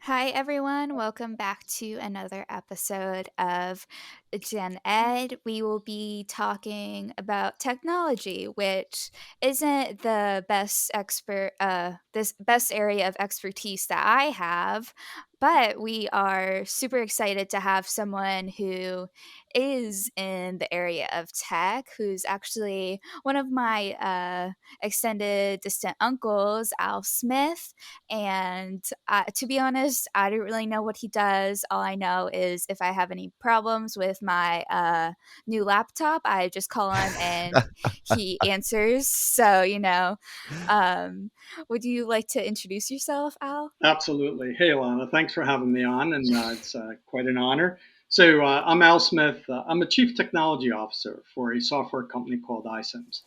Hi, everyone. Welcome back to another episode of Gen Ed. We will be talking about technology, which isn't the this best area of expertise that I have, but we are super excited to have someone who is in the area of tech, who's actually one of my extended distant uncles, Al Smith. And to be honest, I don't really know what he does. All I know is if I have any problems with my new laptop, I just call him and he answers. So, um, would you like to introduce yourself, Al? Absolutely. Hey, Alana, thanks for having me on, and it's quite an honor. So, I'm Al Smith. I'm a chief technology officer for a software company called iCIMS,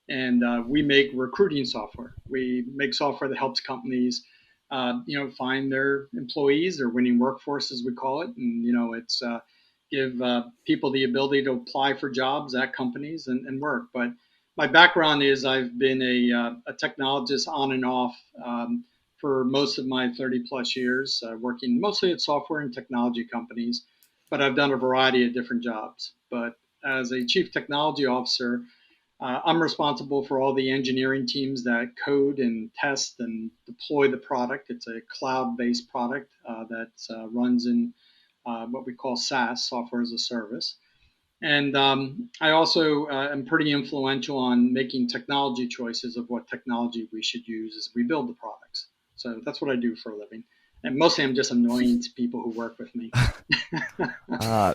and we make recruiting software. We make software that helps companies, find their employees, their winning workforce, as we call it, and it's give people the ability to apply for jobs at companies and work. But my background is I've been a technologist on and off. For most of my 30 plus years, working mostly at software and technology companies, but I've done a variety of different jobs. But as a chief technology officer, I'm responsible for all the engineering teams that code and test and deploy the product. It's a cloud based product that runs in what we call SaaS, software as a service. And I also am pretty influential on making technology choices of what technology we should use as we build the products. So that's what I do for a living. And mostly I'm just annoying to people who work with me.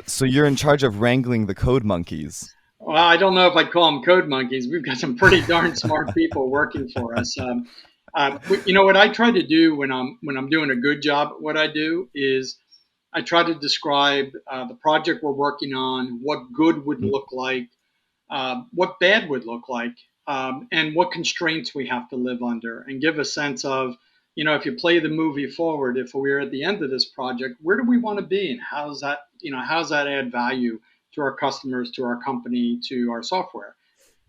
So you're in charge of wrangling the code monkeys. Well, I don't know if I'd call them code monkeys. We've got some pretty darn smart people working for us. What I try to do when I'm doing a good job at what I do is I try to describe the project we're working on, what good would look like, what bad would look like, and what constraints we have to live under, and give a sense of, if you play the movie forward, if we're at the end of this project, where do we want to be, and how does that add value to our customers, to our company, to our software?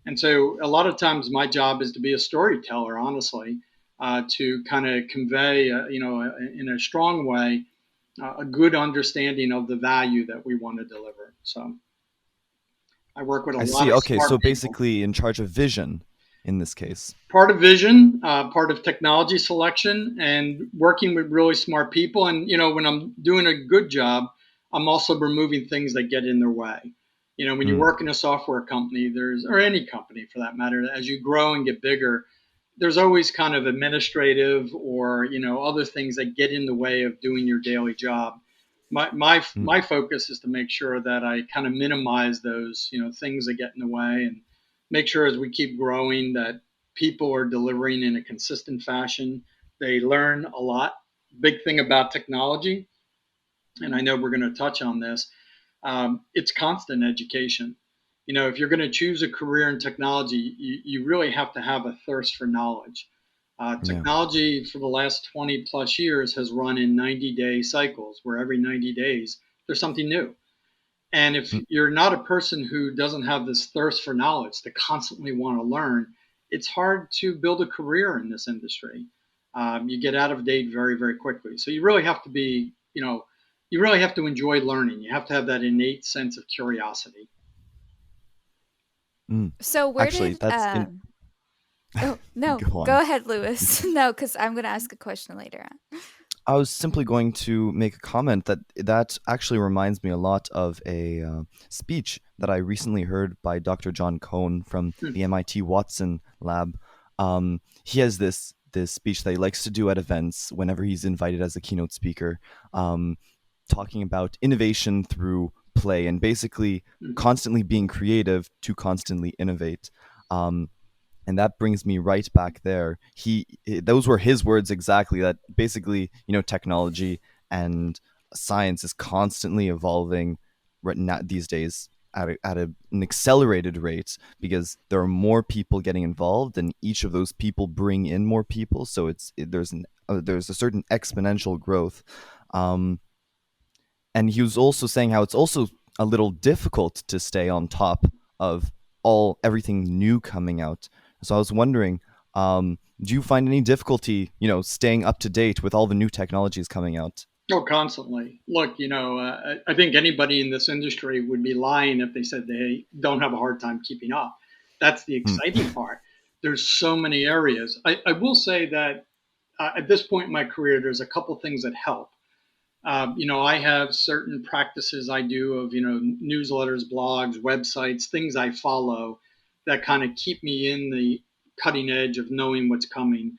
And so, a lot of times, my job is to be a storyteller, honestly, to kind of convey, in a strong way, a good understanding of the value that we want to deliver. So I work with a I lot see. of Okay, so smart people. basically in charge of vision in this case. Part of vision, part of technology selection, and working with really smart people. And when I'm doing a good job, I'm also removing things that get in their way. When you Mm, work in a software company, or any company for that matter, as you grow and get bigger, there's always kind of administrative or other things that get in the way of doing your daily job. mm. My focus is to make sure that I kind of minimize those things that get in the way, and make sure as we keep growing that people are delivering in a consistent fashion. They learn a lot. Big thing about technology, and I know we're going to touch on this, it's constant education. If you're going to choose a career in technology, you really have to have a thirst for knowledge. Yeah. Technology for the last 20 plus years has run in 90-day cycles where every 90 days there's something new. And if Mm, you're not a person who doesn't have this thirst for knowledge to constantly want to learn, it's hard to build a career in this industry. You get out of date very, very quickly. So you really have to be, you really have to enjoy learning. You have to have that innate sense of curiosity. mm. So, where Actually, did that's in Oh, no, go go on. ahead, Lewis. No, because I'm going to ask a question later on. I was simply going to make a comment that actually reminds me a lot of a speech that I recently heard by Dr. John Cohn from Hmm. the MIT Watson lab. He has this speech that he likes to do at events whenever he's invited as a keynote speaker, um, talking about innovation through play and basically Hmm. constantly being creative to constantly innovate. Um, and that brings me right back there. Those were his words exactly, that basically, technology and science is constantly evolving right now these days an accelerated rate, because there are more people getting involved and each of those people bring in more people, so there's a certain exponential growth. um, and he was also saying how it's also a little difficult to stay on top of all everything new coming out. So I was wondering, Do you find any difficulty, staying up to date with all the new technologies coming out? Oh, constantly. Look, I think anybody in this industry would be lying if they said they don't have a hard time keeping up. That's the Hmm. exciting part. There's so many areas. I will say that at this point in my career, there's a couple things that help. I have certain practices I do of, newsletters, blogs, websites, things I follow that kind of keep me in the cutting edge of knowing what's coming.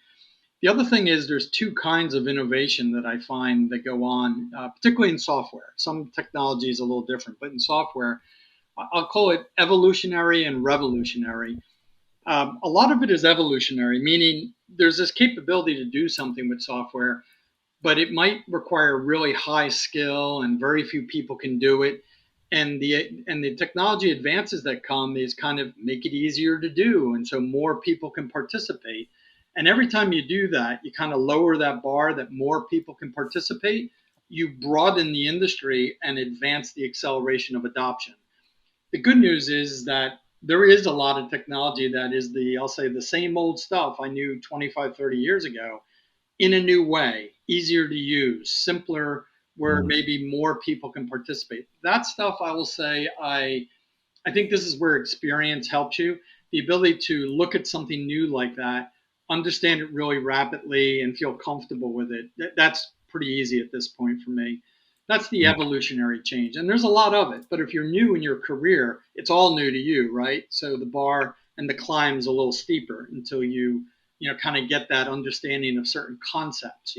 The other thing is there's two kinds of innovation that I find that go on, particularly in software. Some technology is a little different, but in software, I'll call it evolutionary and revolutionary. A lot of it is evolutionary, meaning there's this capability to do something with software, but it might require really high skill and very few people can do it. And the technology advances that come is kind of make it easier to do, and so more people can participate. And every time you do that, you kind of lower that bar that more people can participate. You broaden the industry and advance the acceleration of adoption. The good news is that there is a lot of technology that is I'll say, the same old stuff I knew 25, 30 years ago in a new way, easier to use, simpler, where Mm. maybe more people can participate. That stuff, I will say, I think this is where experience helps you. The ability to look at something new like that, understand it really rapidly, and feel comfortable with it. That's pretty easy at this point for me. That's the Mm. evolutionary change. And there's a lot of it. But if you're new in your career, it's all new to you, right? So the bar and the climb is a little steeper until you kind of get that understanding of certain concepts,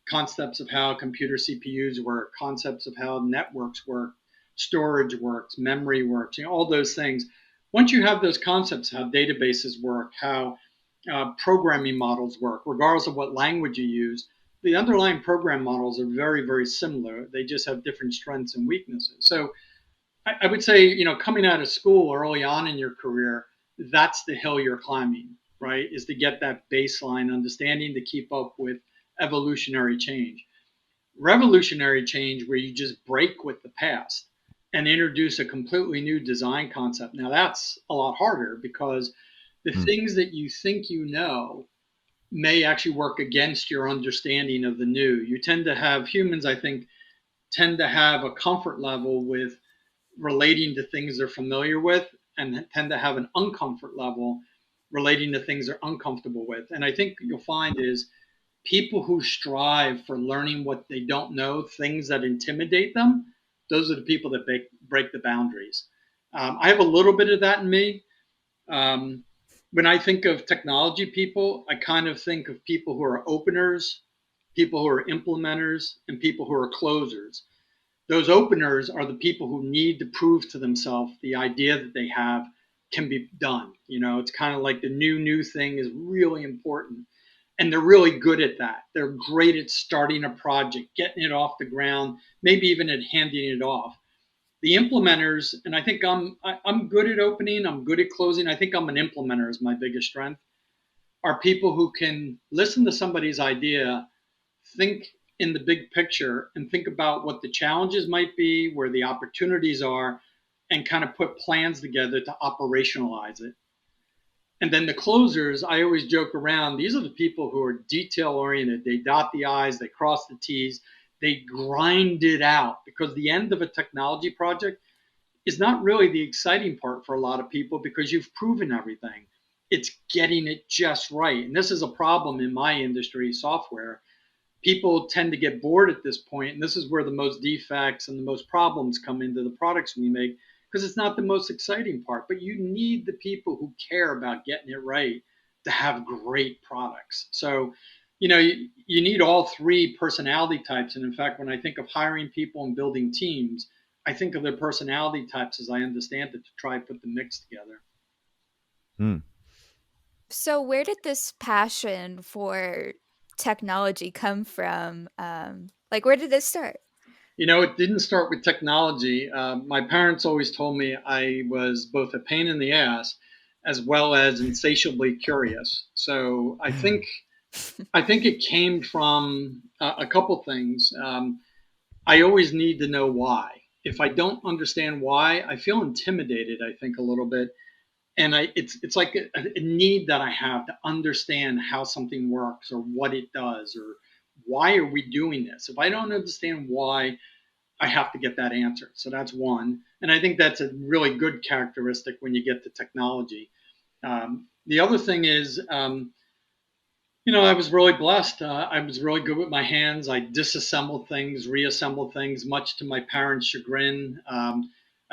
concepts of how computer CPUs work, concepts of how networks work, storage works, memory works, all those things. Once you have those concepts, how databases work, how programming models work, regardless of what language you use, the underlying program models are very, very similar. They just have different strengths and weaknesses. So I would say, coming out of school early on in your career, that's the hill you're climbing, right? Is to get that baseline understanding to keep up with evolutionary change. Revolutionary change, where you just break with the past and introduce a completely new design concept. Now, that's a lot harder because the Mm. things that you think you know may actually work against your understanding of the new. You tend to have humans, I think, tend to have a comfort level with relating to things they're familiar with and tend to have an uncomfort level relating to things they're uncomfortable with. And I think you'll find is people who strive for learning what they don't know, things that intimidate them, those are the people that break the boundaries. I have a little bit of that in me. Um, when I think of technology people, I kind of think of people who are openers, people who are implementers, and people who are closers. Those openers are the people who need to prove to themselves the idea that they have can be done. It's kind of like the new thing is really important. And they're really good at that. They're great at starting a project, getting it off the ground, maybe even at handing it off. The implementers, and I think I'm good at opening, I'm good at closing. I think I'm an implementer is my biggest strength. Are people who can listen to somebody's idea, think in the big picture and think about what the challenges might be, where the opportunities are, and kind of put plans together to operationalize it. And then the closers, I always joke around, these are the people who are detail oriented. They dot the I's, they cross the T's, they grind it out, because the end of a technology project is not really the exciting part for a lot of people because you've proven everything. It's getting it just right. And this is a problem in my industry, software. People tend to get bored at this point, and this is where the most defects and the most problems come into the products we make, because it's not the most exciting part. But you need the people who care about getting it right to have great products. So you need all three personality types. And in fact, when I think of hiring people and building teams, I think of their personality types as I understand it to try and put the mix together. Mm. So, where did this passion for technology come from? Like, where did this start? It didn't start with technology. My parents always told me I was both a pain in the ass as well as insatiably curious. So I think it came from a couple things. I always need to know why. If I don't understand why, I feel intimidated, I think, a little bit. and it's like a need that I have to understand how something works or what it does or why are we doing this. If I don't understand why, I have to get that answer. So that's one, and I think that's a really good characteristic when you get to technology. The other thing is, I was really blessed. I was really good with my hands. I disassembled things, reassembled things, much to my parents' chagrin.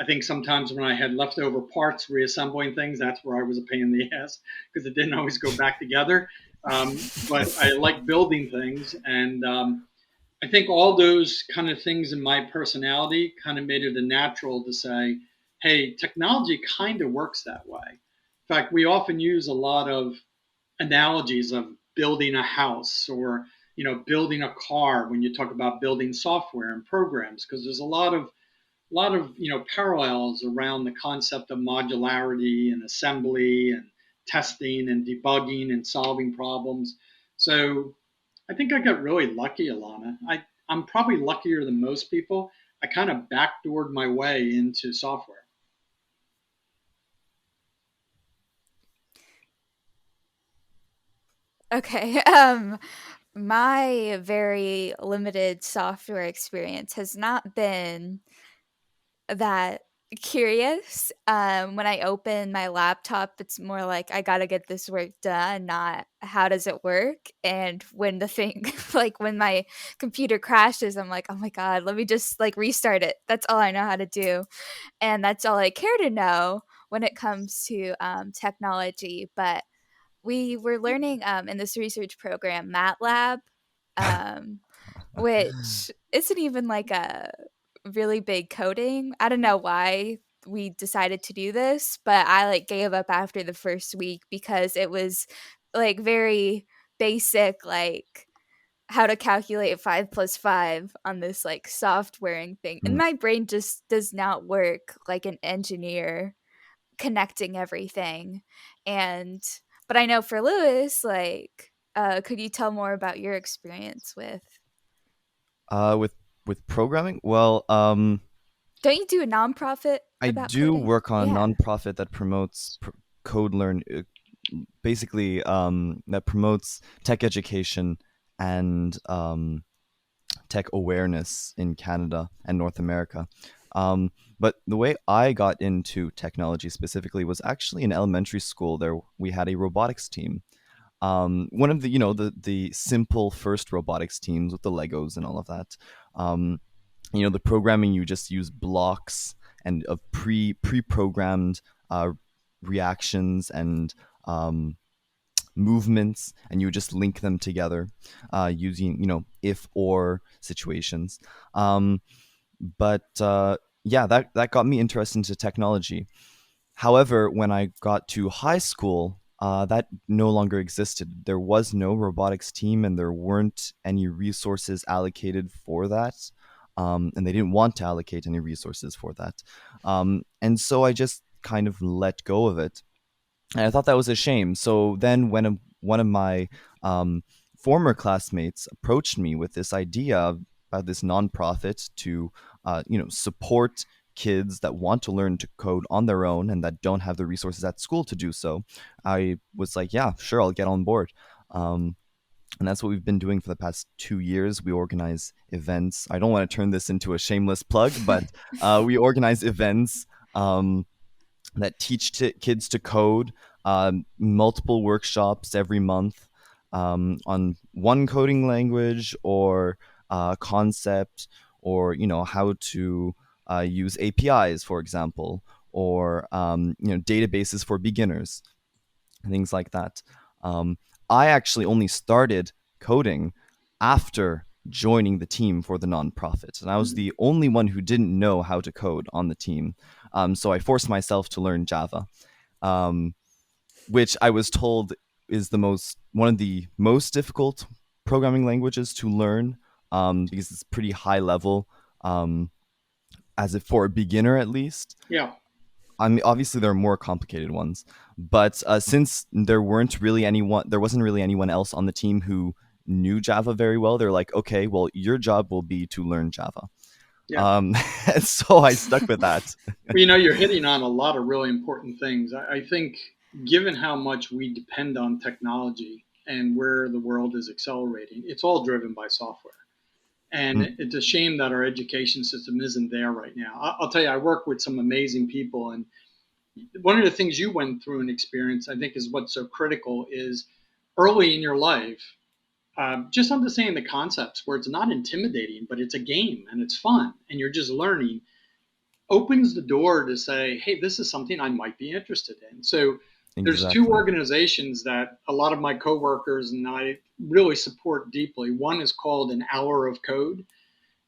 I think sometimes when I had leftover parts reassembling things, that's where I was a pain in the ass because it didn't always go back together. But I like building things, and I think all those kind of things in my personality kind of made it a natural to say, hey, technology kind of works that way. In fact, we often use a lot of analogies of building a house or building a car when you talk about building software and programs because there's a lot of parallels around the concept of modularity and assembly and testing and debugging and solving problems. So I think I got really lucky, Alana. I'm probably luckier than most people. I kind of backdoored my way into software. Okay. My very limited software experience has not been that curious. When I open my laptop, it's more like I gotta get this work done, not how does it work. And when the thing, like when my computer crashes, I'm like, oh my God, let me just like restart it. That's all I know how to do. And that's all I care to know when it comes to technology. But we were learning in this research program, MATLAB, um, which isn't even like a really big coding. I don't know why we decided to do this, but I like gave up after the first week because it was like very basic, like how to calculate 5 plus 5 on this like softwaring thing. And Mm. my brain just does not work like an engineer connecting everything. And but I know for Lewis, like, could you tell more about your experience with? With programming, well, Don't you do a nonprofit I about do coding? work on a Yeah. nonprofit that promotes code learn, basically that promotes tech education and tech awareness in Canada and North America. But the way I got into technology specifically was actually in elementary school. There we had a robotics team. One of the the simple first robotics teams with the Legos and all of that. Um, the programming, you just use blocks and of pre-programmed reactions and movements, and you just link them together using if or situations. But yeah, that got me interested into technology. However, when I got to high school, that no longer existed. There was no robotics team, and there weren't any resources allocated for that. And they didn't want to allocate any resources for that. And so I just kind of let go of it. And I thought that was a shame. So then, when one of my former classmates approached me with this idea about this nonprofit to, support kids that want to learn to code on their own and that don't have the resources at school to do so, I was like, yeah, sure, I'll get on board. And that's what we've been doing for the past 2 years. We organize events. I don't want to turn this into a shameless plug, but we organize events. That teach kids to code, multiple workshops every month on one coding language or concept, or how to use APIs, for example, or databases for beginners, things like that. I actually only started coding after joining the team for the nonprofit, and I was the only one who didn't know how to code on the team. So I forced myself to learn Java, um, which I was told is one of the most difficult programming languages to learn, because it's pretty high level, as if for a beginner at least. Yeah. I mean, obviously there are more complicated ones, but since there wasn't really anyone else on the team who knew Java very well. They're like, okay, well, your job will be to learn Java. Yeah. So I stuck with that. Well, you're hitting on a lot of really important things. I think, given how much we depend on technology and where the world is accelerating, it's all driven by software. And Mm, it's a shame that our education system isn't there right now. I'll tell you, I work with some amazing people. And one of the things you went through and experienced, I think, is what's so critical is early in your life, just understanding the concepts where it's not intimidating, but it's a game and it's fun and you're just learning opens the door to say, hey, this is something I might be interested in. So there's two exactly. organizations that a lot of my coworkers and I really support deeply. One is called An Hour of Code,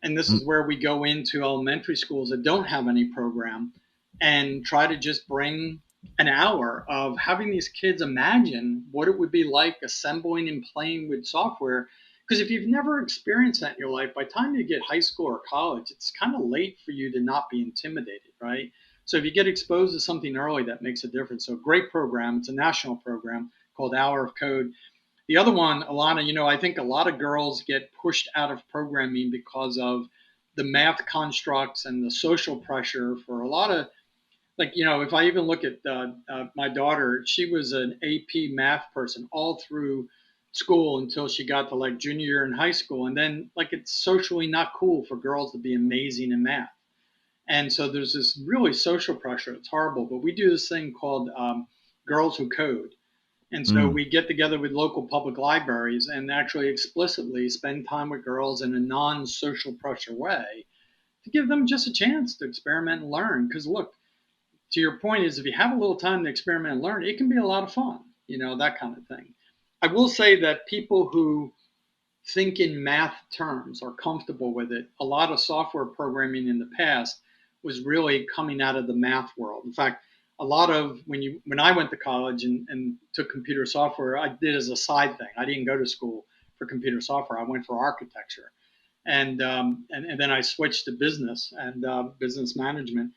and this Mm, is where we go into elementary schools that don't have any program and try to just bring an hour of having these kids imagine what it would be like assembling and playing with software. Because if you've never experienced that in your life, by the time you get high school or college, it's kind of late for you to not be intimidated, right? So if you get exposed to something early, that makes a difference. So great program. It's a national program called Hour of Code. The other one, Alana, I think a lot of girls get pushed out of programming because of the math constructs and the social pressure for a lot of, like, if I even look at my daughter, she was an AP math person all through school until she got to like junior year in high school. And then, like, it's socially not cool for girls to be amazing in math. And so there's this really social pressure. It's horrible. But we do this thing called Girls Who Code. And so mm, we get together with local public libraries and actually explicitly spend time with girls in a non social pressure way to give them just a chance to experiment and learn. Because, look, to your point, is if you have a little time to experiment and learn, it can be a lot of fun, that kind of thing. I will say that people who think in math terms, are comfortable with it. A lot of software programming in the past was really coming out of the math world. In fact, a lot of when I went to college and took computer software, I did as a side thing. I didn't go to school for computer software. I went for architecture, and then I switched to business and business management.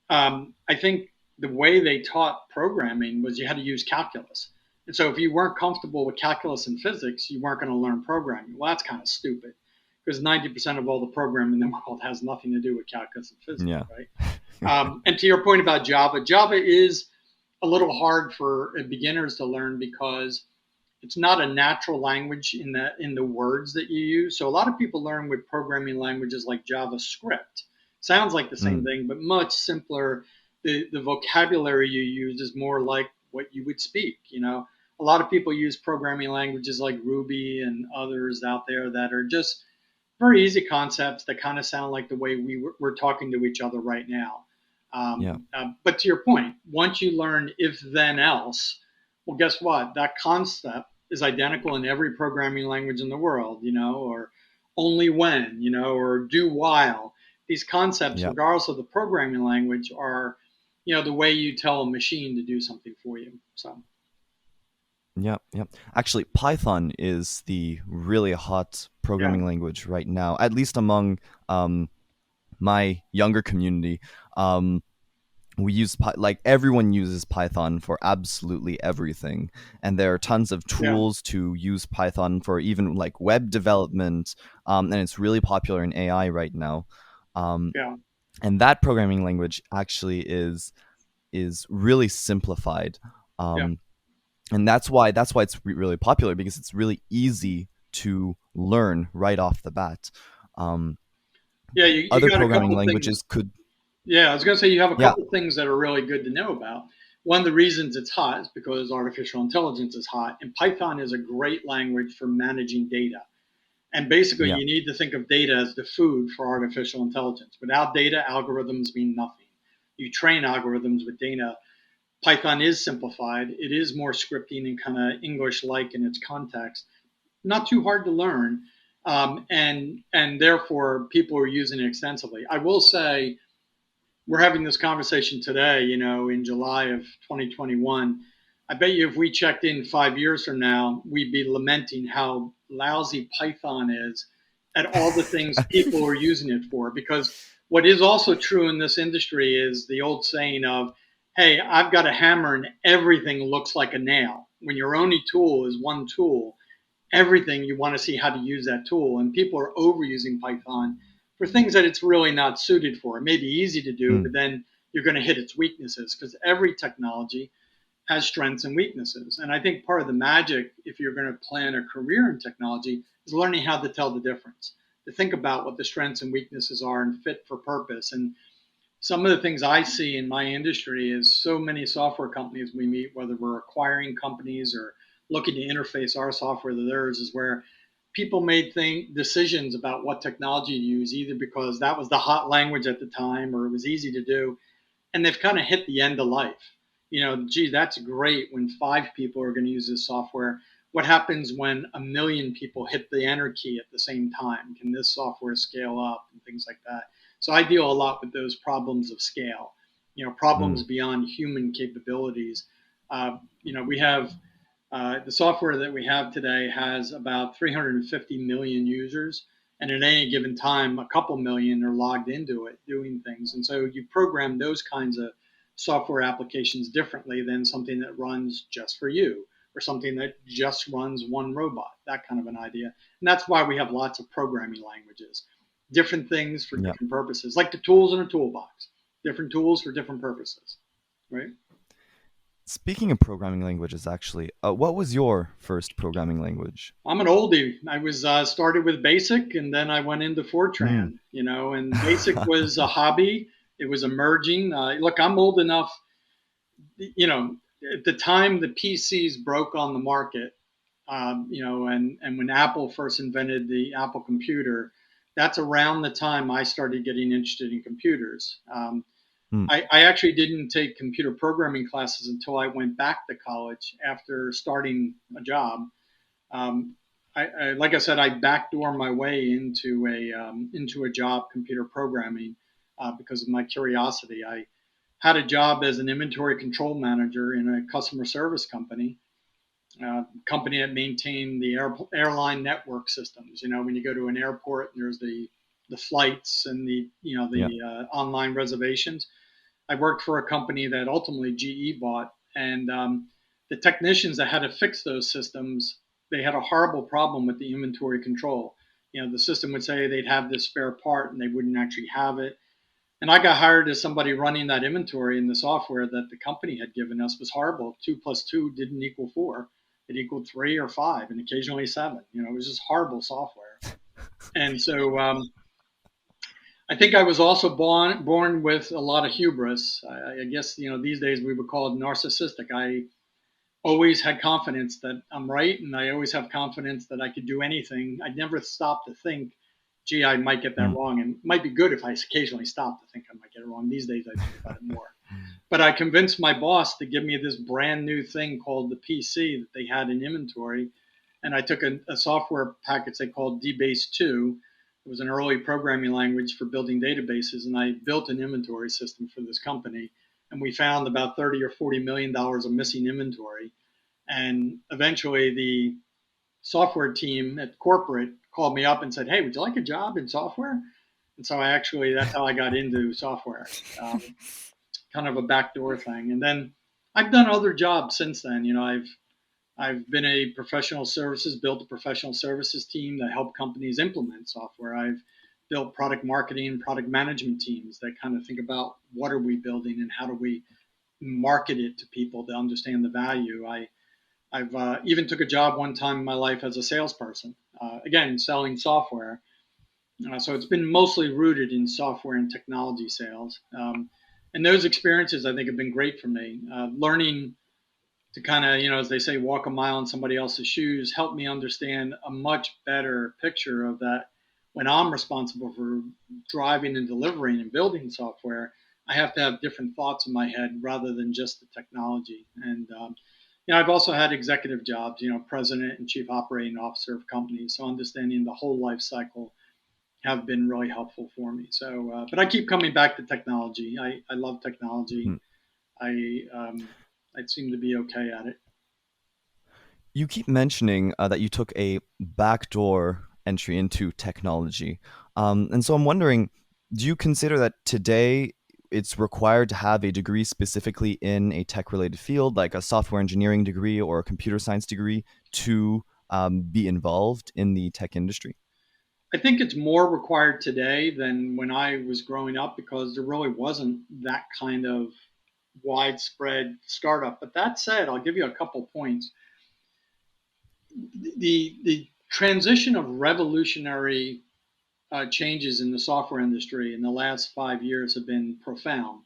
I think the way they taught programming was you had to use calculus. And so if you weren't comfortable with calculus and physics, you weren't going to learn programming. Well, that's kind of stupid because 90% of all the programming in the world has nothing to do with calculus and physics, yeah. right? And to your point about Java, Java is a little hard for beginners to learn because it's not a natural language in the words that you use. So a lot of people learn with programming languages like JavaScript. Sounds like the same Mm, thing, but much simpler. The vocabulary you use is more like what you would speak. A lot of people use programming languages like Ruby and others out there that are just very easy concepts that kind of sound like the way we're talking to each other right now. yeah. But to your point, once you learn if then else, well, guess what? That concept is identical in every programming language in the world, or only when, or do while. These concepts, Yeah. regardless of the programming language, are, the way you tell a machine to do something for you. So, Yeah, yeah. Actually, Python is the really hot yeah, programming language right now, at least among um, my younger community. Um, we use like everyone uses Python for absolutely everything, and there are tons of yeah, tools to use Python for even like web development, and it's really popular in AI right now. Um, yeah, and that programming language actually is really simplified. yeah. Um, and that's why it's really popular because it's really easy to learn right off the bat. Um, Yeah, you Other got a programming couple things. languages could, Yeah, I was going to say you have a yeah, couple of things that are really good to know about. One of the reasons it's hot is because artificial intelligence is hot, and Python is a great language for managing data. And basically, yeah, you need to think of data as the food for artificial intelligence. Without data, algorithms mean nothing. You train algorithms with data. Python is simplified. It is more scripting and kind of English-like in its context. Not too hard to learn, and therefore people are using it extensively. I will say we're having this conversation today, in July of 2021. I bet you if we checked in 5 years from now, we'd be lamenting how lousy Python is at all the things people are using it for. Because what is also true in this industry is the old saying of, hey, I've got a hammer and everything looks like a nail. When your only tool is one tool, everything you want to see how to use that tool. And people are overusing Python for things that it's really not suited for. It may be easy to do, but Mm. then you're going to hit its weaknesses because every technology has strengths and weaknesses. And I think part of the magic, if you're going to plan a career in technology, is learning how to tell the difference, to think about what the strengths and weaknesses are and fit for purpose. And some of the things I see in my industry is so many software companies we meet, whether we're acquiring companies or looking to interface our software to theirs, is where people made decisions about what technology to use, either because that was the hot language at the time or it was easy to do, and they've kind of hit the end of life. Gee, that's great when 5 people are going to use this software. What happens when 1 million people hit the enter key at the same time? Can this software scale up and things like that? So I deal a lot with those problems of scale, problems Mm. beyond human capabilities. We have the software that we have today has about 350 million users, and at any given time, a couple million are logged into it doing things. And so you program those kinds of software applications differently than something that runs just for you or something that just runs one robot, that kind of an idea. And that's why we have lots of programming languages, different things for Yeah. different purposes, like the tools in a toolbox, different tools for different purposes, right? Speaking of programming languages, actually, what was your first programming language? I'm an oldie. I was started with Basic, and then I went into Mm. Fortran. And Basic was a hobby. It was emerging. Look, I'm old enough. You know, at the time the PCs broke on the market, and when Apple first invented the Apple computer, that's around the time I started getting interested in computers. Mm. I actually didn't take computer programming classes until I went back to college after starting a job. um, like I said, I backdoor my way into a job computer programming because of my curiosity. I had a job as an inventory control manager in a customer service company that maintained the airline network systems. When you go to an airport, there's the flights and Yeah. the online reservations. I worked for a company that ultimately GE bought, and the technicians that had to fix those systems, they had a horrible problem with the inventory control. The system would say they'd have this spare part, and they wouldn't actually have it. And I got hired as somebody running that inventory, and the software that the company had given us was horrible. 2 plus 2 didn't equal 4; it equaled 3 or 5, and occasionally 7. It was just horrible software. And so I think I was also born with a lot of hubris. I guess these days we would call it narcissistic. I always had confidence that I'm right, and I always have confidence that I could do anything. I never stopped to think, gee, I might get that Mm. wrong, and it might be good if I occasionally stop to think I might get it wrong. These days I think about it more. But I convinced my boss to give me this brand new thing called the PC that they had in inventory, and I took a software package they called DBase 2. It was an early programming language for building databases, and I built an inventory system for this company. And we found about 30 or $40 million of missing inventory. And eventually, the software team at corporate called me up and said, "Hey, would you like a job in software?" And so that's how I got into software, kind of a backdoor thing. And then I've done other jobs since then. I've been a professional services, built a professional services team that help companies implement software. I've built product marketing, product management teams that kind of think about what are we building and how do we market it to people to understand the value. I've even took a job one time in my life as a salesperson, again selling software. So it's been mostly rooted in software and technology sales. And those experiences I think have been great for me. Learning to kind of, as they say, walk a mile in somebody else's shoes, help me understand a much better picture of that. When I'm responsible for driving and delivering and building software, I have to have different thoughts in my head rather than just the technology. And I've also had executive jobs, president and chief operating officer of companies. So understanding the whole life cycle have been really helpful for me. So, but I keep coming back to technology. I love technology. Mm. I seem to be okay at it. You keep mentioning that you took a backdoor entry into technology. And so I'm wondering, do you consider that today it's required to have a degree specifically in a tech related field, like a software engineering degree or a computer science degree, to be involved in the tech industry? I think it's more required today than when I was growing up because there really wasn't that kind of widespread startup. But that said, I'll give you a couple points. The transition of revolutionary changes in the software industry in the last 5 years have been profound,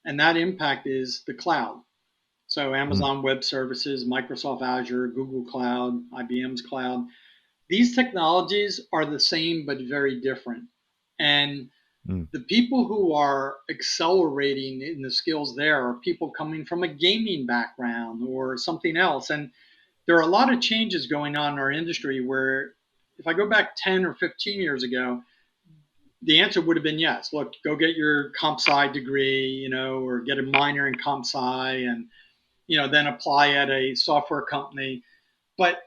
and that impact is the cloud. So Mm, Amazon Web Services, Microsoft Azure, Google Cloud, IBM's cloud. These technologies are the same but very different. And mm, the people who are accelerating in the skills there are people coming from a gaming background or something else. And there are a lot of changes going on in our industry where if I go back 10 or 15 years ago, the answer would have been yes. Look, go get your comp sci degree, or get a minor in comp sci and, then apply at a software company. But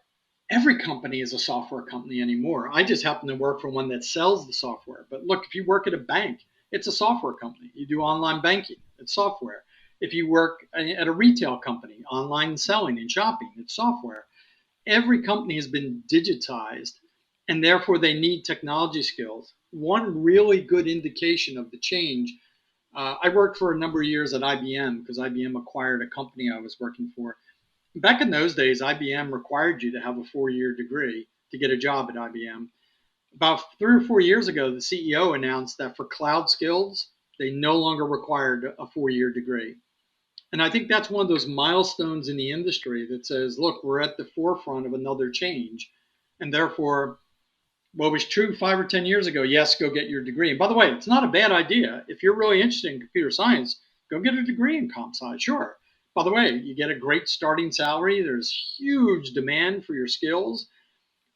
every company is a software company anymore. I just happen to work for one that sells the software. But look, if you work at a bank, it's a software company. You do online banking, it's software. If you work at a retail company, online selling and shopping, it's software. Every company has been digitized and therefore they need technology skills. One really good indication of the change, I worked for a number of years at IBM because IBM acquired a company I was working for. Back in those days, IBM required you to have a 4-year degree to get a job at IBM. About 3 or 4 years ago, the CEO announced that for cloud skills, they no longer required a 4-year degree. And I think that's one of those milestones in the industry that says, look, we're at the forefront of another change. And therefore, what was true 5 or 10 years ago, yes, go get your degree. And by the way, it's not a bad idea. If you're really interested in computer science, go get a degree in comp sci, sure. By the way, you get a great starting salary. There's huge demand for your skills,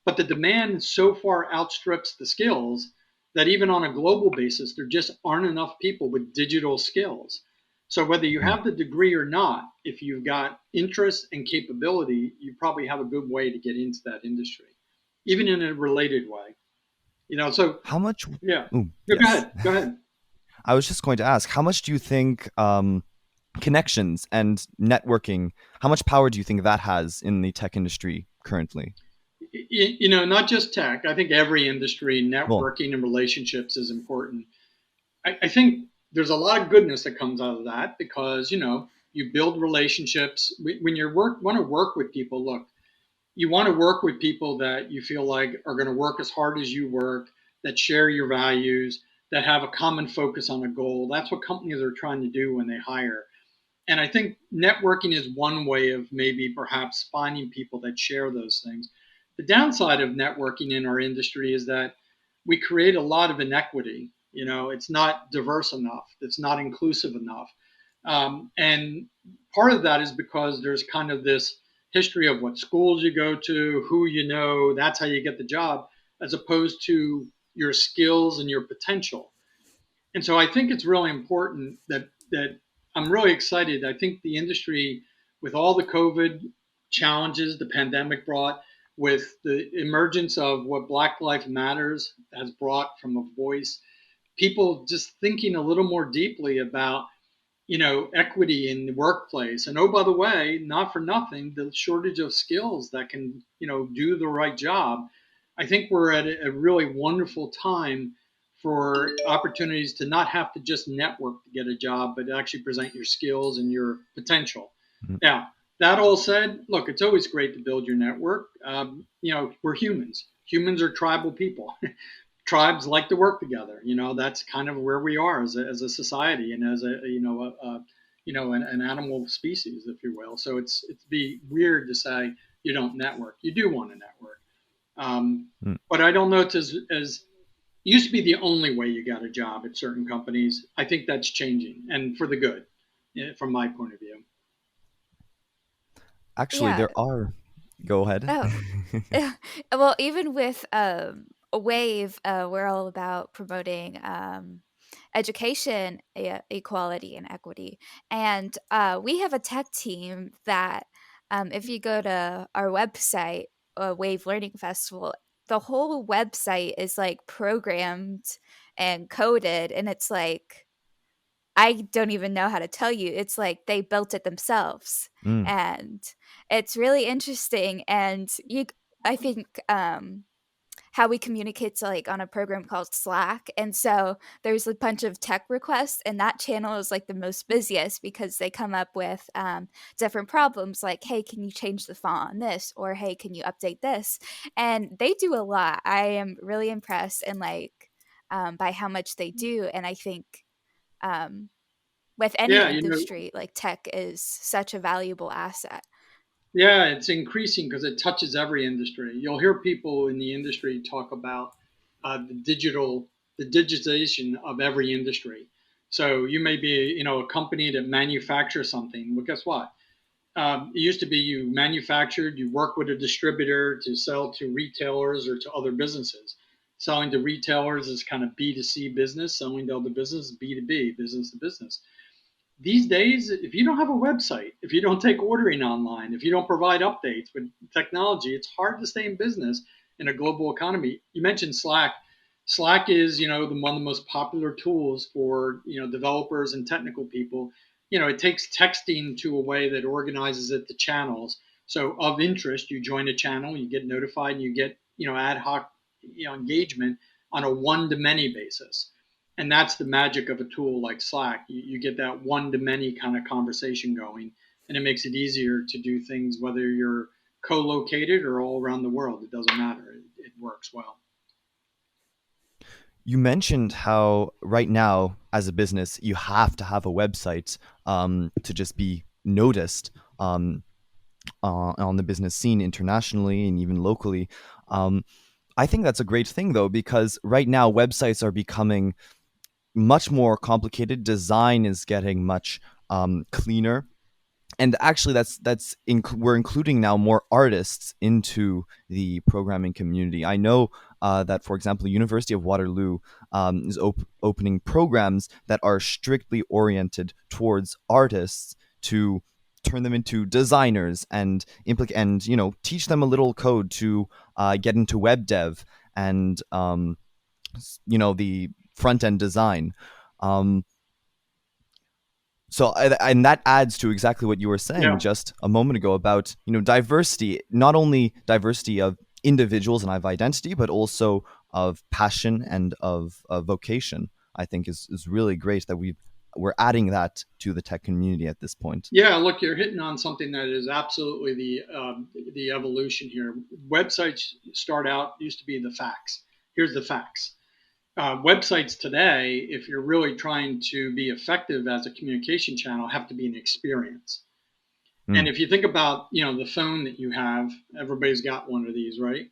but the demand so far outstrips the skills that even on a global basis, there just aren't enough people with digital skills. So whether you mm. have the degree or not, if you've got interest and capability, you probably have a good way to get into that industry, even in a related way. So How much? yeah. Ooh, No, go yes. ahead. Go ahead. I was just going to ask, how much do you think connections and networking, how much power do you think that has in the tech industry currently? Not just tech. I think every industry, Well, networking and relationships is important. I think there's a lot of goodness that comes out of that because you build relationships when you want to work with people. Look, you want to work with people that you feel like are going to work as hard as you work, that share your values, that have a common focus on a goal. That's what companies are trying to do when they hire. And I think networking is one way of maybe perhaps finding people that share those things. The downside of networking in our industry is that we create a lot of inequity. It's not diverse enough, it's not inclusive enough. And part of that is because there's kind of this history of what schools you go to, who that's how you get the job, as opposed to your skills and your potential. And so I think it's really important that I'm really excited. I think the industry, with all the COVID challenges the pandemic brought, with the emergence of what Black Lives Matters has brought from a voice, people just thinking a little more deeply about equity in the workplace. And oh, by the way, not for nothing, the shortage of skills that can do the right job. I think we're at a really wonderful time for opportunities to not have to just network to get a job, but actually present your skills and your potential. mm, Now, that all said, look, it's always great to build your network. We're humans. Humans are tribal people. Tribes like to work together. That's kind of where we are as a society and as an animal species, if you will. So it's be weird to say you don't network. You do want to network, mm. but I don't know it's as used to be the only way you got a job at certain companies. I think that's changing and for the good, from my point of view. Actually, Yeah. there are. Go ahead. Oh, well, even with a Wave, we're all about promoting education, equality, and equity. And we have a tech team that, if you go to our website, Wave Learning Festival, the whole website is like programmed and coded, and it's like I don't even know how to tell you. It's like they built it themselves, Mm, and it's really interesting. And I think how we communicate to, like, on a program called Slack. And so there's a bunch of tech requests, and that channel is like the most busiest because they come up with different problems like, hey, can you change the font on this, or hey, can you update this? And they do a lot. I am really impressed and like by how much they do. And I think um, with any Yeah, you know, industry, like tech is such a valuable asset. yeah, it's increasing because it touches every industry. You'll hear people in the industry talk about the digitization of every industry. So you may be, a company that manufactures something. Well, guess what? It used to be you manufactured, you work with a distributor to sell to retailers or to other businesses. Selling to retailers is kind of B2C business, selling to other business, B2B, business to business. These days, if you don't have a website, if you don't take ordering online, if you don't provide updates with technology, it's hard to stay in business in a global economy. You mentioned Slack. Slack is, one of the most popular tools for, developers and technical people. It takes texting to a way that organizes it to channels. So of interest, you join a channel, you get notified, and you get, ad hoc, engagement on a one-to-many basis. And that's the magic of a tool like Slack. You get that one to many kind of conversation going, and it makes it easier to do things whether you're co-located or all around the world. It doesn't matter. It works well. You mentioned how right now, as a business, you have to have a website to just be noticed on the business scene internationally and even locally. Um, I think that's a great thing, though, because right now websites are becoming much more complicated. Design is getting much cleaner, and actually we're including now more artists into the programming community. I know that, for example, University of Waterloo is opening programs that are strictly oriented towards artists to turn them into designers and teach them a little code to get into web dev and the front end design. um, and that adds to exactly what you were saying Yeah. just a moment ago about diversity, not only diversity of individuals and of identity, but also of passion and of vocation. I think is really great that we're adding that to the tech community at this point. Yeah, look, you're hitting on something that is absolutely the evolution here. Websites start out used to be the facts. Here's the facts. Websites today, if you're really trying to be effective as a communication channel, have to be an experience. And Mm, if you think about, the phone that you have, everybody's got one of these, right?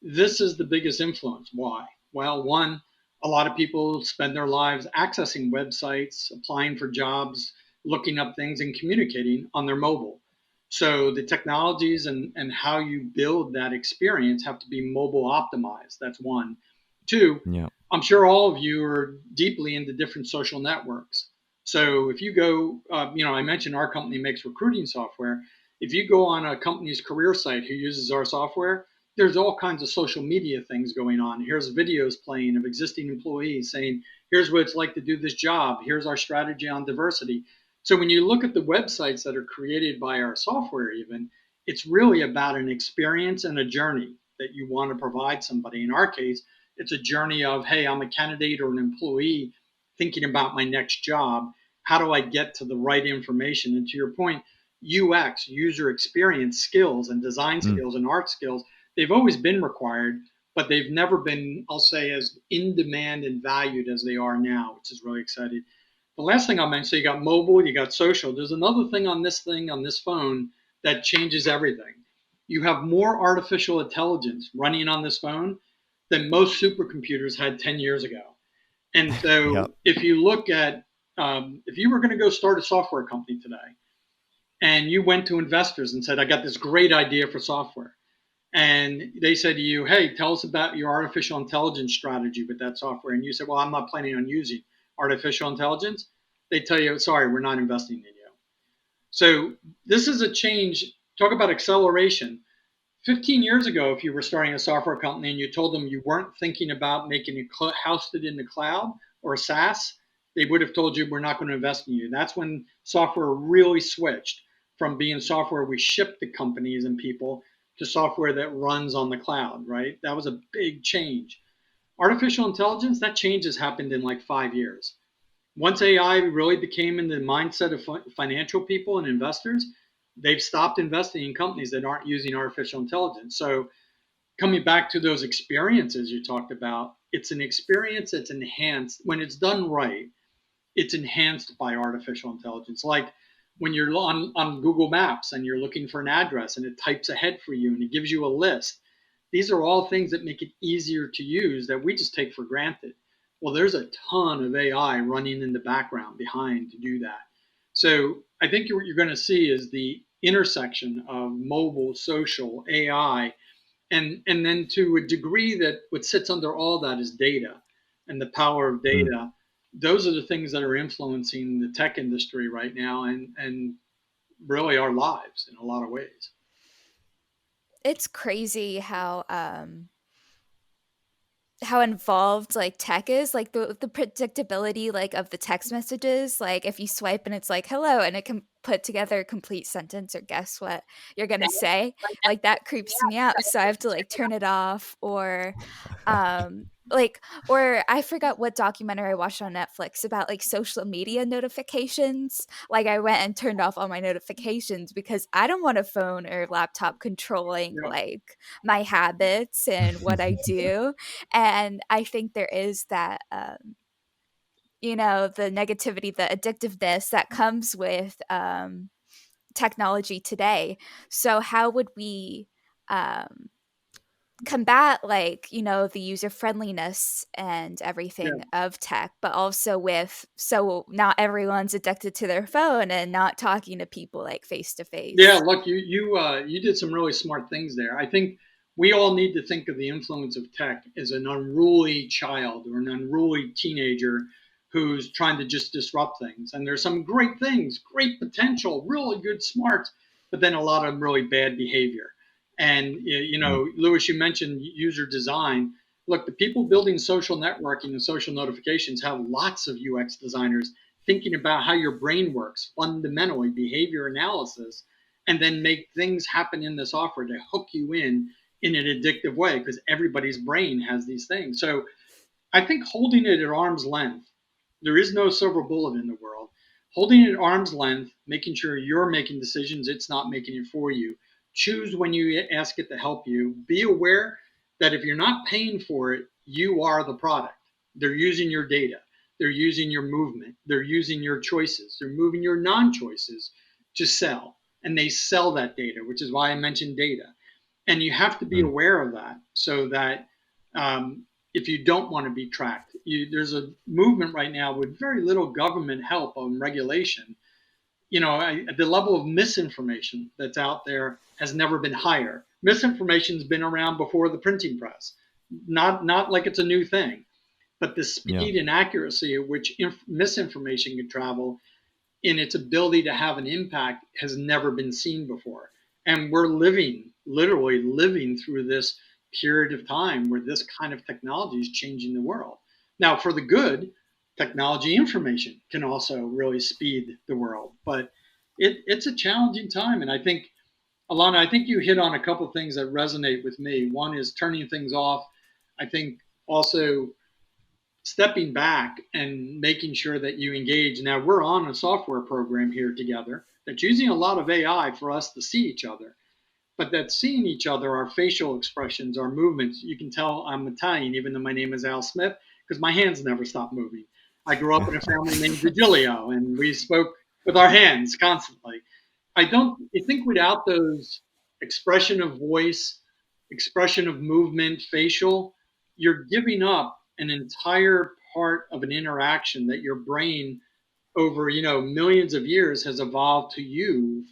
This is the biggest influence. Why? Well, one, a lot of people spend their lives accessing websites, applying for jobs, looking up things, and communicating on their mobile. So the technologies and how you build that experience have to be mobile optimized. That's one. Two, yeah. I'm sure all of you are deeply into different social networks. So if you go, I mentioned our company makes recruiting software. If you go on a company's career site who uses our software, there's all kinds of social media things going on. Here's videos playing of existing employees saying, here's what it's like to do this job. Here's our strategy on diversity. So when you look at the websites that are created by our software, even, it's really about an experience and a journey that you want to provide somebody. In our case, it's a journey of, hey, I'm a candidate or an employee thinking about my next job. How do I get to the right information? And to your point, UX, user experience skills and design Mm, skills and art skills, they've always been required, but they've never been, I'll say, as in demand and valued as they are now, which is really exciting. The last thing I'll mention, so you got mobile, you got social. There's another thing on this phone that changes everything. You have more artificial intelligence running on this phone than most supercomputers had 10 years ago. And yeah. so if you look at, if you were going to go start a software company today and you went to investors and said, I got this great idea for software, and they said to you, hey, tell us about your artificial intelligence strategy with that software. And you said, well, I'm not planning on using artificial intelligence. They tell you, sorry, we're not investing in you. So this is a change. Talk about acceleration. 15 years ago, if you were starting a software company and you told them you weren't thinking about making it hosted in the cloud or SaaS, they would have told you we're not going to invest in you. That's when software really switched from being software we shipped to companies and people to software that runs on the cloud, right? That was a big change. Artificial intelligence, that change has happened in like 5 years. Once AI really became in the mindset of financial people and investors, they've stopped investing in companies that aren't using artificial intelligence. So coming back to those experiences you talked about, it's an experience that's enhanced when it's done right. It's enhanced by artificial intelligence. Like when you're on Google Maps and you're looking for an address and it types ahead for you and it gives you a list. These are all things that make it easier to use that we just take for granted. Well, there's a ton of AI running in the background behind to do that. So I think what you're going to see is the intersection of mobile, social, AI, and then to a degree that what sits under all that is data and the power of Mm. data. Those are the things that are influencing the tech industry right now, and really our lives in a lot of ways. It's crazy how involved like tech is, like the predictability like of the text messages, like if you swipe and it's like hello and it can put together a complete sentence or guess what you're gonna say, like that creeps me out, so I have to like turn it off. Or like, or I forgot what documentary I watched on Netflix about like social media notifications. Like I went and turned off all my notifications because I don't want a phone or laptop controlling Yeah, like my habits and what I do. And I think there is that the negativity, the addictiveness that comes with technology today. So how would we um combat, like, the user friendliness and yeah. everything of tech, but also with, so not everyone's addicted to their phone and not talking to people like face to Yeah, face. look, you did some really smart things there. I think we all need to think of the influence of tech as an unruly child or an unruly teenager who's trying to just disrupt things. And there's some great things, great potential, really good smarts, but then a lot of really bad behavior. And Mm. Lewis, you mentioned user design. Look, the people building social networking and social notifications have lots of UX designers thinking about how your brain works, fundamentally behavior analysis, and then make things happen in the software to hook you in an addictive way because everybody's brain has these things. So I think holding it at arm's length, there is no silver bullet in the world. Holding it at arm's length, making sure you're making decisions, it's not making it for you. Choose when you ask it to help you. Be aware that if you're not paying for it, you are the product. They're using your data, they're using your movement, they're using your choices, they're moving your non choices to sell. And they sell that data, which is why I mentioned data. And you have to be Mm. aware of that so that if you don't want to be tracked, there's a movement right now with very little government help on regulation. The level of misinformation that's out there has never been higher. Misinformation's been around before the printing press, not like it's a new thing, but the Yeah. speed and accuracy at which misinformation can travel in its ability to have an impact has never been seen before. And we're literally living through this period of time where this kind of technology is changing the world. Now, for the good, technology information can also really speed the world, but it's a challenging time. And I think, Alana, I think you hit on a couple of things that resonate with me. One is turning things off. I think also stepping back and making sure that you engage. Now, we're on a software program here together that's using a lot of AI for us to see each other, but that's seeing each other, our facial expressions, our movements. You can tell I'm Italian, even though my name is Al Smith, because my hands never stop moving. I grew up in a family named Virgilio, and we spoke with our hands constantly. I think without those expression of voice, expression of movement, facial, you're giving up an entire part of an interaction that your brain over, millions of years has evolved to use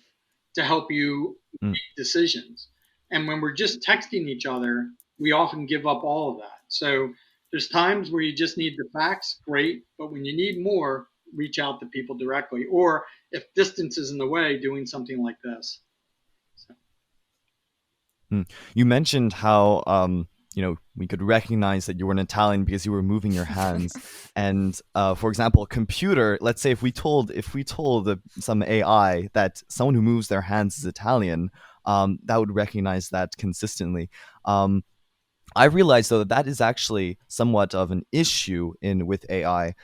to help you Mm. make decisions. And when we're just texting each other, we often give up all of that. So there's times where you just need the facts, great, but when you need more, reach out to people directly. Or if distance is in the way, doing something like this. So, Mm. You mentioned how we could recognize that you were an Italian because you were moving your hands. And for example, a computer. Let's say if we told some AI that someone who moves their hands is Italian, that would recognize that consistently. I realized though that that is actually somewhat of an issue in with AI.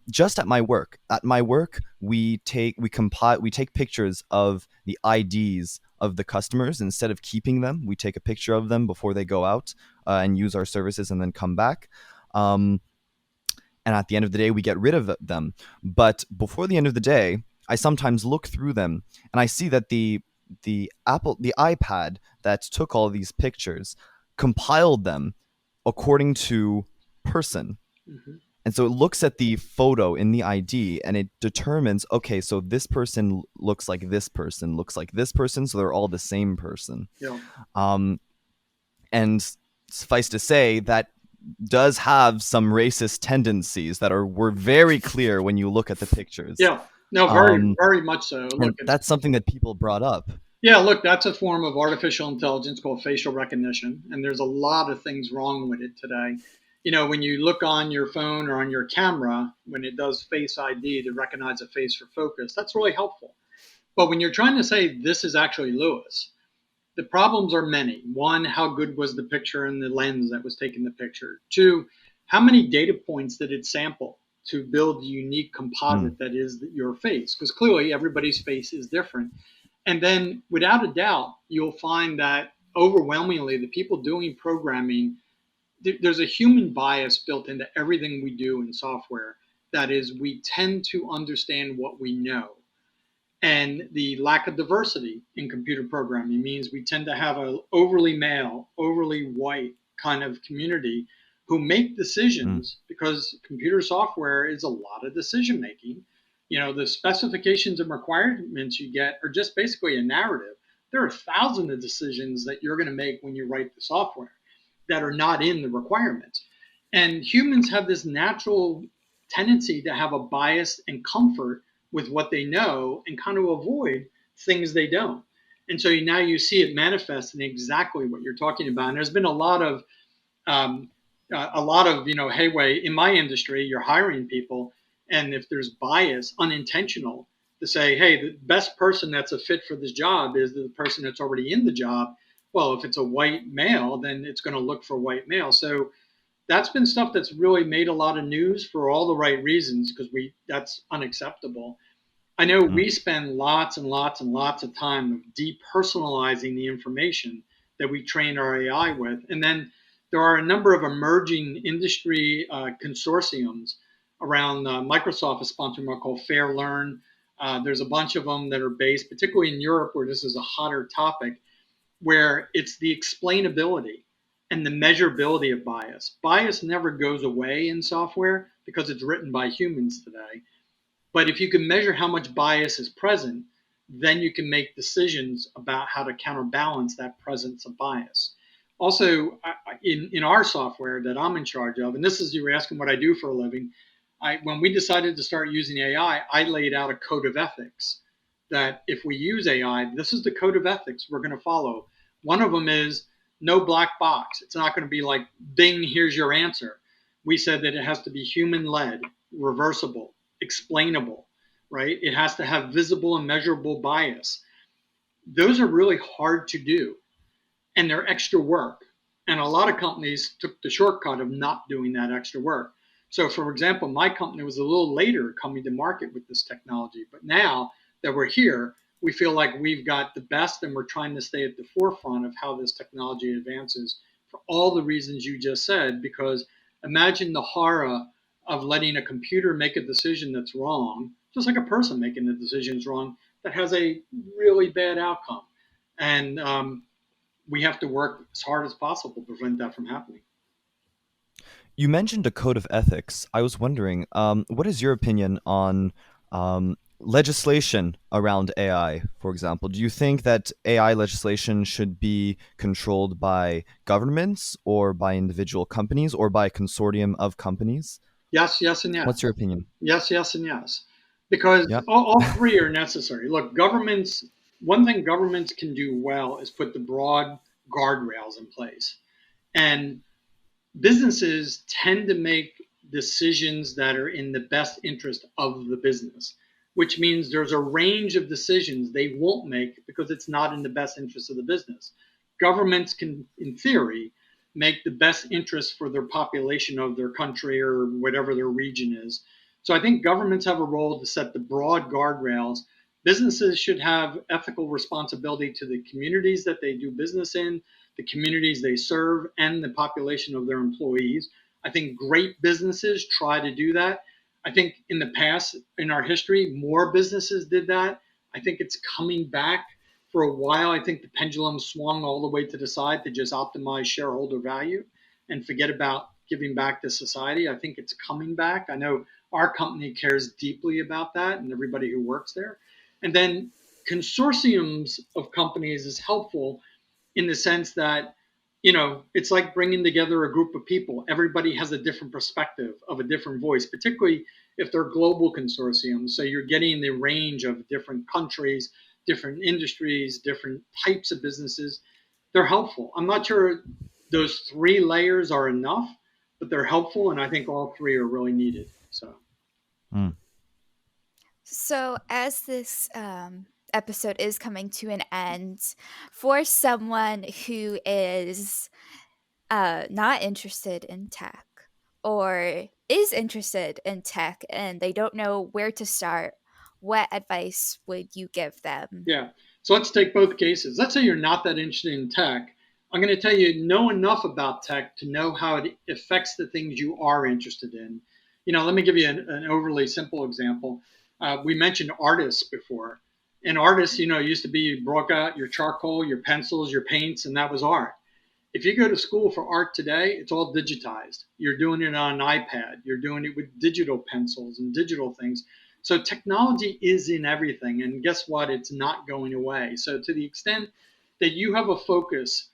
Just at my work, we take pictures of the IDs of the customers instead of keeping them. We take a picture of them before they go out and use our services and then come back. Um, and at the end of the day, we get rid of them. But before the end of the day, I sometimes look through them and I see that the iPad that took all these pictures compiled them according to person. Mm-hmm. And so it looks at the photo in the ID and it determines, okay, so this person looks like this person, looks like this person, so they're all the same person. Yeah. Um, and suffice to say, that does have some racist tendencies that were very clear when you look at the pictures. Yeah. No, very, Um, very much so. Look, and that's something that people brought up. yeah, look, that's a form of artificial intelligence called facial recognition, and there's a lot of things wrong with it today. When you look on your phone or on your camera, when it does Face ID to recognize a face for focus, that's really helpful. But when you're trying to say this is actually Lewis, the problems are many. One, how good was the picture and the lens that was taking the picture? Two, how many data points did it sample to build the unique Mm, composite that is your face? Because clearly everybody's face is different. And then, without a doubt, you'll find that overwhelmingly the people doing programming, there's a human bias built into everything we do in software. That is, we tend to understand what we know. And the lack of diversity in computer programming means we tend to have an overly male, overly white kind of community who make mm, decisions because computer software is a lot of decision making. The specifications and requirements you get are just basically a narrative. There are thousands of decisions that you're going to make when you write the software that are not in the requirements. And humans have this natural tendency to have a bias and comfort with what they know and kind of avoid things they don't. And so now you see it manifest in exactly what you're talking about. And there's been um, a lot of headway in my industry. You're hiring people, and if there's bias, unintentional, to say, hey, the best person that's a fit for this job is the person that's already in the job. Well, if it's a white male, then it's going to look for white male. So that's been stuff that's really made a lot of news for all the right reasons because we that's unacceptable. I know mm, we spend lots and lots and lots of time of depersonalizing the information that we train our AI with. And then there are a number of emerging industry consortiums around. Microsoft is sponsoring one called Fair Learn. There's a bunch of them that are based, particularly in Europe, where this is a hotter topic, where it's the explainability and the measurability of bias. Bias never goes away in software because it's written by humans today. But if you can measure how much bias is present, then you can make decisions about how to counterbalance that presence of bias. Also, in our software that I'm in charge of, and this is, you were asking what I do for a living, when we decided to start using AI, I laid out a code of ethics that if we use AI, this is the code of ethics we're going to follow. One of them is no black box. It's not going to be like, Bing, here's your answer. We said that it has to be human led, reversible, explainable, right? It has to have visible and measurable bias. Those are really hard to do, and they're extra work. And a lot of companies took the shortcut of not doing that extra work. So, for example, my company was a little later coming to market with this technology, but now that we're here, we feel like we've got the best and we're trying to stay at the forefront of how this technology advances for all the reasons you just said. Because imagine the horror of letting a computer make a decision that's wrong, just like a person making the decisions wrong, that has a really bad outcome. And we have to work as hard as possible to prevent that from happening. You mentioned a code of ethics. I was wondering, what is your opinion on legislation around AI, for example? Do you think that AI legislation should be controlled by governments or by individual companies or by a consortium of companies? Yes, yes, and What's yes. your opinion? Yes, yes, and yes. Because Yeah. all three are necessary. Look, governments, one thing governments can do well is put the broad guardrails in place. And businesses tend to make decisions that are in the best interest of the business. which means there's a range of decisions they won't make because it's not in the best interest of the business. Governments can, in theory, make the best interest for their population of their country or whatever their region is. So I think governments have a role to set the broad guardrails. Businesses should have ethical responsibility to the communities that they do business in, the communities they serve, and the population of their employees. I think great businesses try to do that. I think in the past, in our history, more businesses did that. I think it's coming back. For a while, I think the pendulum swung all the way to the side to just optimize shareholder value and forget about giving back to society. I think it's coming back. I know our company cares deeply about that and everybody who works there. And then consortiums of companies is helpful in the sense that, it's like bringing together a group of people. Everybody has a different perspective of a different voice, particularly if they're global consortiums. So you're getting the range of different countries, different industries, different types of businesses. They're helpful. I'm not sure those three layers are enough, but they're helpful. And I think all three are really needed. So, Mm. So, as this episode is coming to an end, for someone who is not interested in tech or is interested in tech and they don't know where to start, what advice would you give them? yeah. So let's take both cases. Let's say you're not that interested in tech. I'm going to tell you, know enough about tech to know how it affects the things you are interested in. Let me give you an overly simple example. We mentioned artists before. And artists, used to be you broke out your charcoal, your pencils, your paints, and that was art. If you go to school for art today, it's all digitized. You're doing it on an iPad. You're doing it with digital pencils and digital things. So technology is in everything. And guess what? It's not going away. So to the extent that you have a focus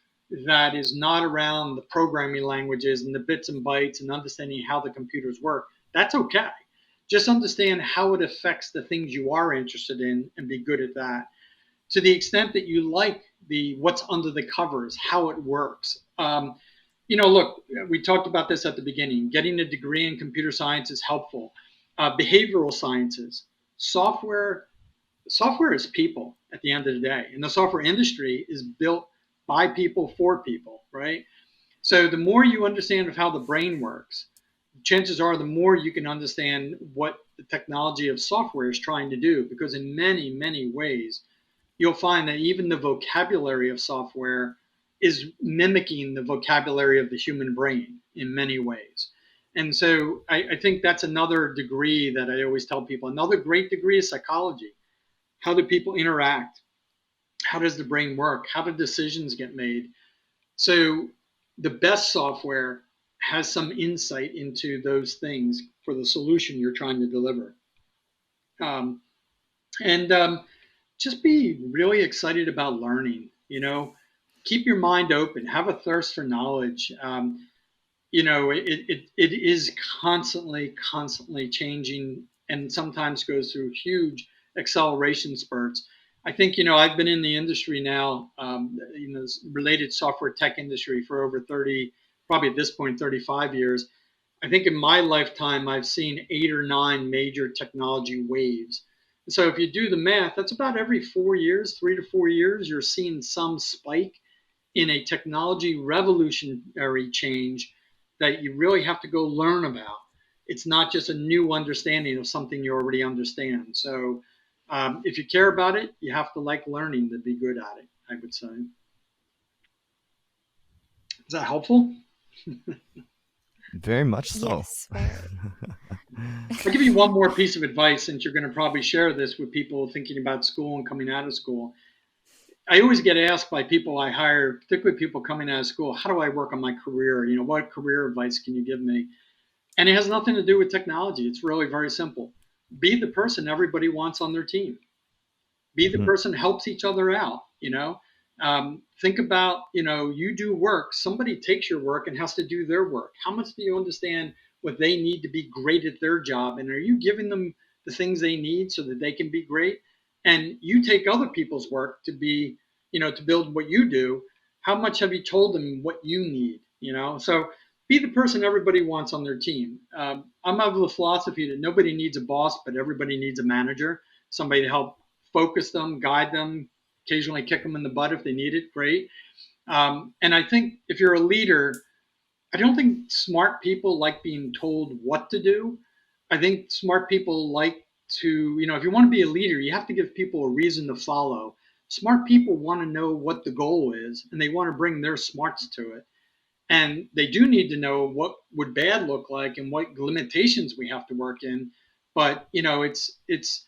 that is not around the programming languages and the bits and bytes and understanding how the computers work, that's okay. Just understand how it affects the things you are interested in and be good at that to the extent that you like the what's under the covers, how it works. Look, we talked about this at the beginning. Getting a degree in computer science is helpful. Behavioral sciences, software, software is people at the end of the day, and the software industry is built by people for people, right? So the more you understand of how the brain works, chances are the more you can understand what the technology of software is trying to do, because in many, many ways, you'll find that even the vocabulary of software is mimicking the vocabulary of the human brain in many ways. And so I think that's another degree that I always tell people. Another great degree is psychology. How do people interact? How does the brain work? How do decisions get made? So the best software has some insight into those things for the solution you're trying to deliver. Um, and just be really excited about learning. Keep your mind open, have a thirst for knowledge. It is constantly changing, and sometimes goes through huge acceleration spurts. I think, I've been in the industry now, related software tech industry for over 30, probably at this point 35 years. I think in my lifetime, I've seen 8 or 9 major technology waves. So if you do the math, that's about every 4 years, 3 to 4 years, you're seeing some spike in a technology revolutionary change that you really have to go learn about. It's not just a new understanding of something you already understand. So if you care about it, you have to like learning to be good at it, I would say. Is that helpful? Very much so. Yes, very. I'll give you one more piece of advice, since you're going to probably share this with people thinking about school and coming out of school. I always get asked by people I hire, particularly people coming out of school, how do I work on my career? What career advice can you give me? And it has nothing to do with technology. It's really very simple. Be the person everybody wants on their team. Be the Mhm. person who helps each other out. Think about, you do work, somebody takes your work and has to do their work. How much do you understand what they need to be great at their job? And are you giving them the things they need so that they can be great? And you take other people's work to be, to build what you do. How much have you told them what you need? So be the person everybody wants on their team. I'm of the philosophy that nobody needs a boss, but everybody needs a manager. somebody to help focus them, guide them, occasionally kick them in the butt if they need it. Great. And I think if you're a leader, I don't think smart people like being told what to do. I think smart people like to, if you want to be a leader, you have to give people a reason to follow. Smart people want to know what the goal is and they want to bring their smarts to it. And they do need to know what would bad look like and what limitations we have to work in. But, it's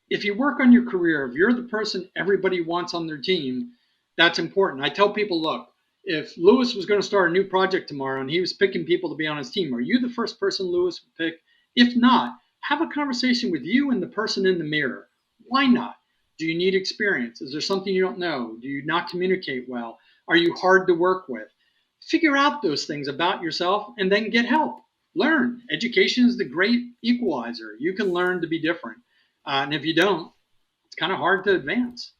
if you work on your career, if you're the person everybody wants on their team, that's important. I tell people, look, if Lewis was going to start a new project tomorrow and he was picking people to be on his team, are you the first person Lewis would pick? If not, have a conversation with you and the person in the mirror. Why not? Do you need experience? Is there something you don't know? Do you not communicate well? Are you hard to work with? Figure out those things about yourself and then get help. Learn. Education is the great equalizer. You can learn to be different. And if you don't, it's kind of hard to advance.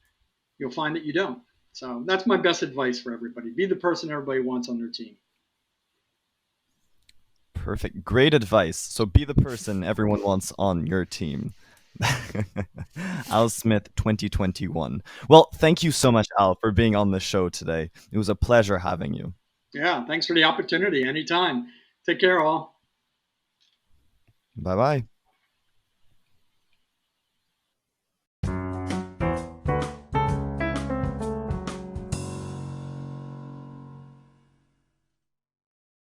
You'll find that you don't. So that's my best advice for everybody. Be the person everybody wants on their team. Perfect. Great advice. So be the person everyone wants on your team. Al Smith 2021. Well, thank you so much, Al, for being on the show today. It was a pleasure having you. Yeah, thanks for the opportunity. Anytime. Take care, all. Bye bye.